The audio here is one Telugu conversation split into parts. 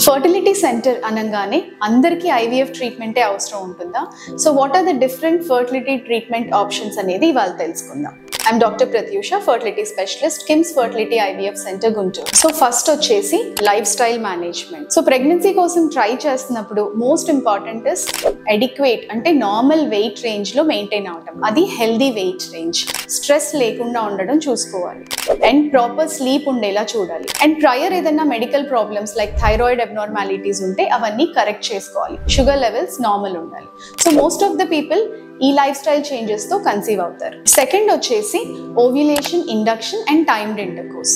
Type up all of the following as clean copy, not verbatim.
ఫర్టిలిటీ సెంటర్ అనగానే అందరికీ ఐవీఎఫ్ ట్రీట్మెంటే అవసరం ఉంటుందా? So what are the different fertility treatment options అనేది ఇవాళ తెలుసుకుందాం. I'm doctor Pratyusha, fertility specialist, KIMS fertility IVF centre, Guntur. So first వచ్చేసి lifestyle management. So pregnancy కోసం ట్రై చేస్తున్నప్పుడు మోస్ట్ ఇంపార్టెంట్ ఇస్ ఎడిక్వేట్, అంటే నార్మల్ వెయిట్ రేంజ్ లో మెయింటైన్ అవడం, అది హెల్దీ వెయిట్ రేంజ్. స్ట్రెస్ లేకుండా ఉండడం చూసుకోవాలి అండ్ ప్రాపర్ స్లీప్ ఉండేలా చూడాలి. అండ్ ప్రయర్ ఏదైనా medical problems like thyroid abnormalities ఉంటే అవన్నీ కరెక్ట్ చేసుకోవాలి. షుగర్ లెవెల్స్ నార్మల్ ఉండాలి. So most of the people ఈ లైఫ్ స్టైల్ చేంజెస్ తో కన్సీవ్ అవుతారు. సెకండ్ వచ్చేసి ovulation, induction and timed intercourse.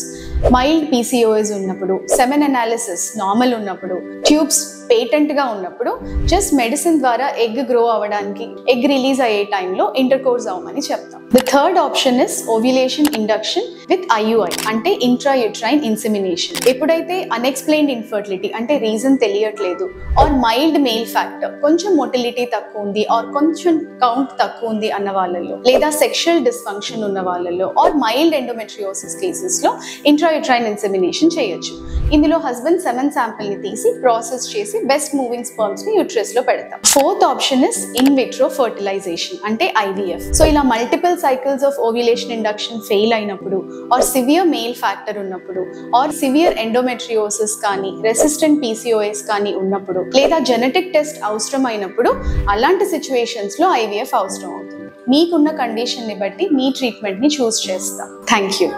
Mild PCOS ఉన్నప్పుడు, సెమెన్ అనాలిసిస్ నార్మల్ ఉన్నప్పుడు, ట్యూబ్స్ పేటెంట్ గా ఉన్నప్పుడు జస్ట్ మెడిసిన్ ద్వారా ఎగ్ గ్రో అవ్వడానికి, ఎగ్ రిలీజ్ అయ్యే టైంలో ఇంటర్కోర్స్ అవ్వమని చెప్తాం. The third option is ovulation induction with IUI, అంటే ఇంట్రాయూట్రైన్ ఇన్సెమినేషన్. ఎప్పుడైతే అన్ఎక్స్ప్లెయిన్డ్ ఇన్ఫర్టిలిటీ అంటే రీజన్ తెలియట్లేదు, ఆర్ మైల్డ్ మేల్ ఫ్యాక్టర్, కొంచెం మొటిలిటీ తక్కువ ఉంది ఆర్ కొంచెం కౌంట్ తక్కువ ఉంది అన్న వాళ్ళలో, లేదా సెక్షువల్ డిస్ఫంక్షన్ ఉన్న వాళ్ళలో, ఆర్ మైల్డ్ ఎండోమెట్రియోసిస్ కేసెస్ లో ఇంట్రాయూట్రైన్ ఇన్సెమినేషన్ చేయొచ్చు. ఇందులో హస్బెండ్ సెమెన్ శాంపిల్ ని తీసి ప్రాసెస్ చేసి బెస్ట్ మూవింగ్ స్పర్మ్స్ ని యూట్రస్ లో పెడతాం. Fourth option is in vitro fertilization, అంటే ఐవీఎఫ్. సో ఇలా multiple cycles of ovulation induction fail అయినప్పుడు, ఆర్ సివియర్ మేల్ ఫ్యాక్టర్ ఉన్నప్పుడు, ఆర్ సివియర్ ఎండోమెట్రియోసిస్ కానీ, రెసిస్టెంట్ పీసీఓఎస్ కానీ ఉన్నప్పుడు, లేదా జెనెటిక్ టెస్ట్ అవసరం అయినప్పుడు, అలాంటి సిచ్యువేషన్స్ లో ఐవీఎఫ్ అవసరం అవుతుంది. మీకున్న కండిషన్ ని బట్టి మీ ట్రీట్మెంట్ ని చూస్ చేస్తాం. Thank you.